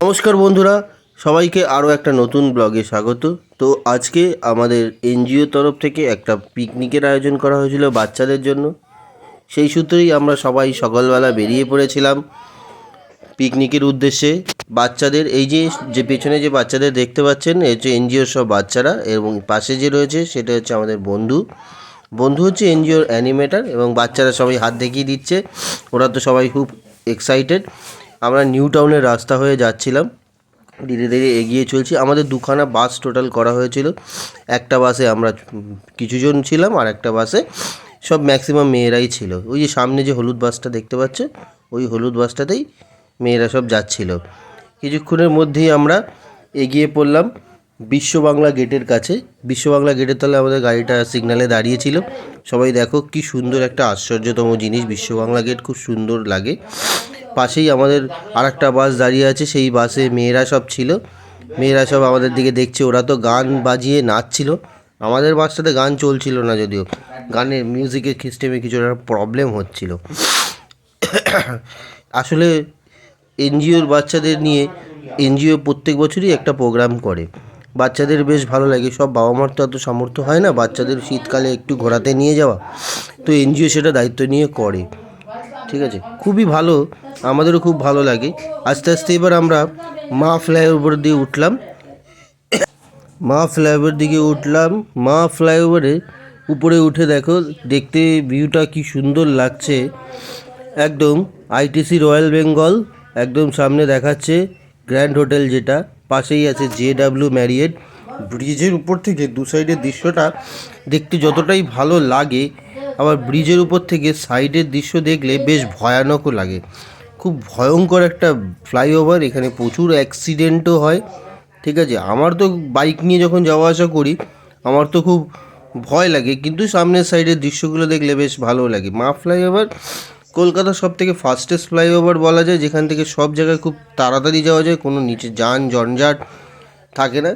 নমস্কার বন্ধুরা, সবাইকে আরও একটা নতুন ব্লগে স্বাগত। তো আজকে আমাদের এনজিও তরফ থেকে একটা পিকনিকের আয়োজন করা হয়েছিল বাচ্চাদের জন্য। সেই সূত্রেই আমরা সবাই সকালবেলা বেরিয়ে পড়েছিলাম পিকনিকের উদ্দেশ্যে। বাচ্চাদের এই যে পেছনে যে বাচ্চাদের দেখতে পাচ্ছেন, এই হচ্ছে এনজিওর সব বাচ্চারা, এবং পাশে যে রয়েছে সেটা হচ্ছে আমাদের বন্ধু হচ্ছে এনজিওর অ্যানিমেটার, এবং বাচ্চারা সবাই হাত দেখিয়ে দিচ্ছে। ওরা তো সবাই খুব এক্সাইটেড। আমরা নিউ টাউনের রাস্তা হয়ে যাচ্ছিলাম, ধীরে ধীরে এগিয়ে চলছি। আমাদের দুখানা বাস টোটাল করা হয়েছিল। একটা বাসে আমরা কিছুজন ছিলাম, আর একটা বাসে সব ম্যাক্সিমাম মেয়েরাই ছিল। ওই যে সামনে যে হলুদ বাসটা দেখতে পাচ্ছে, ওই হলুদ বাসটাতেই মেয়েরা সব যাচ্ছিল। কিছুক্ষণের মধ্যেই আমরা এগিয়ে পড়লাম বিশ্ব বাংলা গেটের কাছে। বিশ্ব বাংলা গেটের তলায় আমাদের গাড়িটা সিগন্যালে দাঁড়িয়েছিল। সবাই দেখো কি সুন্দর একটা আশ্চর্যতম জিনিস, বিশ্ব বাংলা গেট খুব সুন্দর লাগে। পাশেই আমাদের আরেকটা বাস দাঁড়িয়ে আছে, সেই বাসে মেয়েরা সব ছিল। মেয়েরা সব আমাদের দিকে দেখছে, ওরা তো গান বাজিয়ে নাচছিল। আমাদের বাসটাতে গান চলছিল না, যদিও গানের মিউজিকের সিস্টেমে কিছু একটা প্রবলেম হচ্ছিল। আসলে এনজিওর বাচ্চাদের নিয়ে এনজিও প্রত্যেক বছরই একটা প্রোগ্রাম করে, বাচ্চাদের বেশ ভালো লাগে। সব বাবা মার তো এত সামর্থ্য হয় না বাচ্চাদের শীতকালে একটু ঘোরাতে নিয়ে যাওয়া, তো এনজিও সেটা দায়িত্ব নিয়ে করে। ঠিক আছে, খুবই ভালো, আমাদেরও খুব ভালো লাগে। আস্তে আস্তে এবার আমরা মা ফ্লাইওভার দিয়ে উঠলাম। মা ফ্লাইওভারে উপরে উঠে দেখো, দেখতে ভিউটা কি সুন্দর লাগছে। একদম আইটিসি রয়্যাল বেঙ্গল একদম সামনে দেখাচ্ছে, গ্র্যান্ড হোটেল, যেটা পাশেই আছে JW ম্যারিয়েট। ব্রিজের উপর থেকে দু সাইডের দৃশ্যটা দেখতে যতটাই ভালো লাগে, আবার ব্রিজের উপর থেকে সাইডের দৃশ্য দেখলে বেশ ভয়ানকও লাগে। খুব ভয়ঙ্কর একটা ফ্লাইওভার, এখানে প্রচুর অ্যাক্সিডেন্টও হয়। ঠিক আছে, আমার তো বাইক নিয়ে যখন যাওয়া আসা করি আমার তো খুব ভয় লাগে, কিন্তু সামনের সাইডের দৃশ্যগুলো দেখলে বেশ ভালো লাগে। মা ফ্লাইওভার কলকাতার সব থেকে ফাস্টেস্ট ফ্লাইওভার বলা যায়, যেখান থেকে সব জায়গায় খুব তাড়াতাড়ি যাওয়া যায়, কোনো নিচে যান জঞ্জাট থাকে না।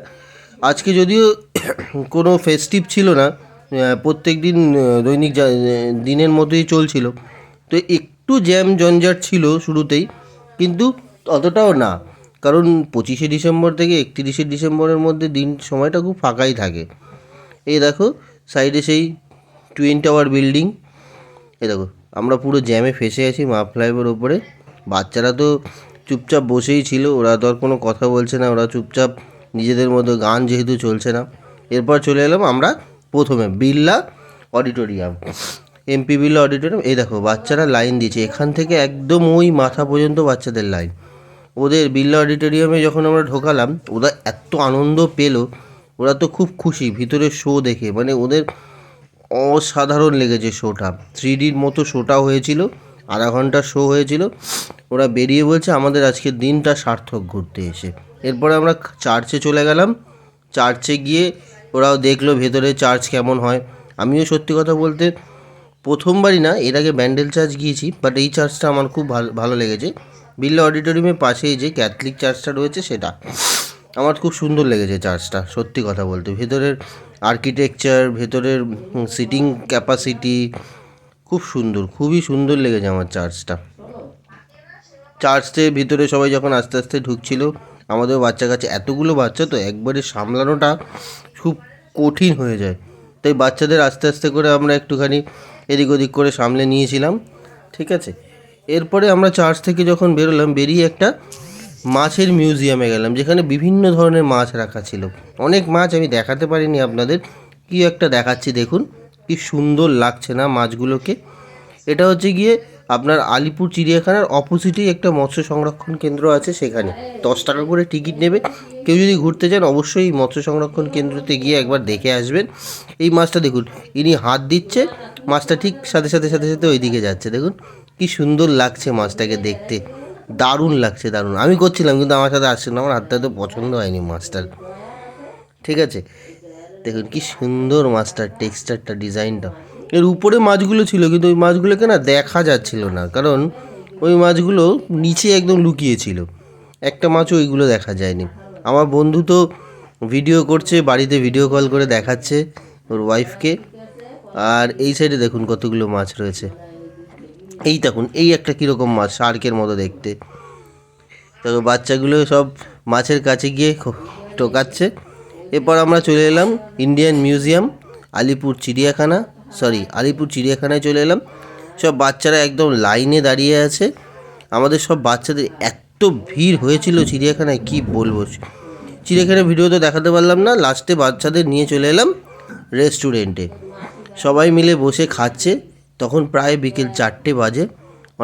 আজকে যদিও কোনো ফেস্টিভ ছিল না, প্রত্যেক দিন দৈনিক দিনের মতোই চলছিল, তো একটু জ্যাম জঞ্জাট ছিল শুরুতেই, কিন্তু অতটাও না। কারণ 25শে ডিসেম্বর থেকে 31শে ডিসেম্বরের মধ্যে সময়টা খুব ফাঁকাই থাকে। এই দেখো সাইডে সেই টুইন টাওয়ার বিল্ডিং, এই দেখো আমরা পুরো জ্যামে ফেসে আছি মা ফ্লাইওভার ওপরে। বাচ্চারা তো চুপচাপ বসেই ছিল, ওরা তো আর কোনো কথা বলছে না, ওরা চুপচাপ নিজেদের মতো, গান যেহেতু চলছে না। এরপর চলে এলাম আমরা প্রথমে Birla auditorium, MP Birla auditorium. এই দেখো বাচ্চারা লাইন দিয়েছে, এখান থেকে একদম ওই মাথা পর্যন্ত বাচ্চাদের লাইন। ওদের বিড়লা অডিটোরিয়ামে যখন আমরা ঢোকালাম, ওরা এত আনন্দ পেলো, ওরা তো খুব খুশি ভিতরের শো দেখে, মানে ওদের অসাধারণ লেগেছে শোটা। 3Dর মতো শোটা হয়েছিল, আধা ঘন্টার শো হয়েছিল। ওরা বেরিয়ে বলছে আমাদের আজকের দিনটা সার্থক ঘুরতে এসে। এরপরে আমরা চার্চে চলে গেলাম। চার্চে গিয়ে ওরাও দেখলো ভেতরে চার্চ কেমন হয়। আমিও সত্যি কথা বলতে প্রথমবারই না, এর আগে ব্যান্ডেল চার্চ গিয়েছি, বাট এই চার্চটা আমার খুব ভালো লেগেছে। বিড়লা অডিটোরিয়ামের পাশেই যে ক্যাথলিক চার্চটা রয়েছে, সেটা আমার খুব সুন্দর লেগেছে চার্চটা, সত্যি কথা বলতে। ভেতরের আর্কিটেকচার, ভেতরের সিটিং ক্যাপাসিটি খুব সুন্দর, খুবই সুন্দর লেগেছে আমার চার্চটা। চার্চের ভিতরে সবাই যখন আস্তে আস্তে ঢুকছিল, আমাদের বাচ্চা কাছে, এতগুলো বাচ্চা তো একবারে সামলানোটা খুব কঠিন হয়ে যায়, তাই বাচ্চাদের আস্তে আস্তে করে আমরা একটুখানি এদিক ওদিক করে সামলে নিয়েছিলাম। ঠিক আছে, এরপরে আমরা চার্চ থেকে যখন বেরোলাম, বেরিয়ে একটা মাছের মিউজিয়ামে গেলাম, যেখানে বিভিন্ন ধরনের মাছ রাখা ছিল। অনেক মাছ আমি দেখাতে পারিনি আপনাদের, কি একটা দেখাচ্ছি দেখুন, কি সুন্দর লাগছে না মাছগুলোকে। এটা হচ্ছে গিয়ে আপনার আলিপুর চিড়িয়াখানার অপোজিটেই একটা মৎস্য সংরক্ষণ কেন্দ্র আছে, সেখানে 10 টাকা করে টিকিট নেবে। কেউ যদি ঘুরতে যান অবশ্যই এই মৎস্য সংরক্ষণ কেন্দ্রতে গিয়ে একবার দেখে আসবেন। এই মাছটা দেখুন, ইনি হাত দিচ্ছে, মাছটা ঠিক সাথে সাথে সাথে সাথে ওই দিকে যাচ্ছে। দেখুন কি সুন্দর লাগছে মাছটাকে দেখতে, দারুণ লাগছে, দারুণ। আমি করছিলাম কিন্তু আমার সাথে আসছে না, আমার হাতটা তো পছন্দ হয়নি মাছটার। ঠিক আছে, দেখুন কি সুন্দর মাছটার টেক্সচারটা, ডিজাইনটা। এর উপরে মাছগুলো ছিল, কিন্তু ওই মাছগুলোকে না দেখা যাচ্ছিল না, কারণ ওই মাছগুলো নিচে একদম লুকিয়ে ছিল। একটা মাছও ওইগুলো দেখা যায়নি। আমার বন্ধু তো ভিডিও করছে, বাড়িতে ভিডিও কল করে দেখাচ্ছে ওর ওয়াইফকে। আর এই সাইডে দেখুন কতগুলো মাছ রয়েছে। এই দেখুন, এই একটা কীরকম মাছ, শার্কের মতো দেখতে। তো বাচ্চাগুলো সব মাছের কাছে গিয়ে টোকাচ্ছে। এরপর আমরা চলে এলাম ইন্ডিয়ান মিউজিয়াম, আলিপুর চিড়িয়াখানায় চলে এলাম। সব বাচ্চারা একদম লাইনে দাঁড়িয়ে আছে। আমাদের সব বাচ্চাদের এত ভিড় হয়েছিল চিড়িয়াখানায়, কি বলবো। চিড়িয়াখানার ভিডিও তো দেখাতে পারলাম না। লাস্টে বাচ্চাদের নিয়ে চলে এলাম রেস্টুরেন্টে। সবাই মিলে বসে খাচ্ছে। তখন প্রায় বিকেল 4টে বাজে।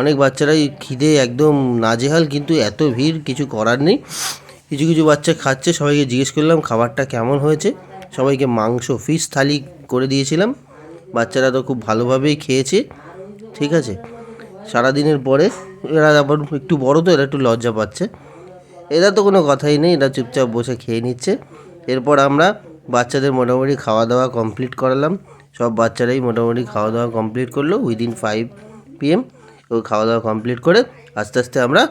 অনেক বাচ্চারাই খিদে একদম নাজেহাল, কিন্তু এত ভিড় কিছু করার নেই। কিছু কিছু বাচ্চা খাচ্ছে। সবাইকে জিজ্ঞেস করলাম খাবারটা কেমন হয়েছে। সবাইকে মাংস ফিশ থালি করে দিয়েছিলাম। বাচ্চারা তো খুব ভালোভাবেই খেয়েছে। ঠিক আছে, সারাদিনের পরে এরা আবার একটু বড়, তো এরা একটু লজ্জা পাচ্ছে। এরা তো কোনো কথাই নেই, এরা চুপচাপ বসে খেয়ে নিচ্ছে। এরপর আমরা বাচ্চাদের মোটামুটি খাওয়া দাওয়া কমপ্লিট করালাম। সব বাচ্চারাই মোটামুটি খাওয়া দাওয়া কমপ্লিট করলো উইদিন 5 PM। ও খাওয়া দাওয়া কমপ্লিট করে আস্তে আস্তে আমরা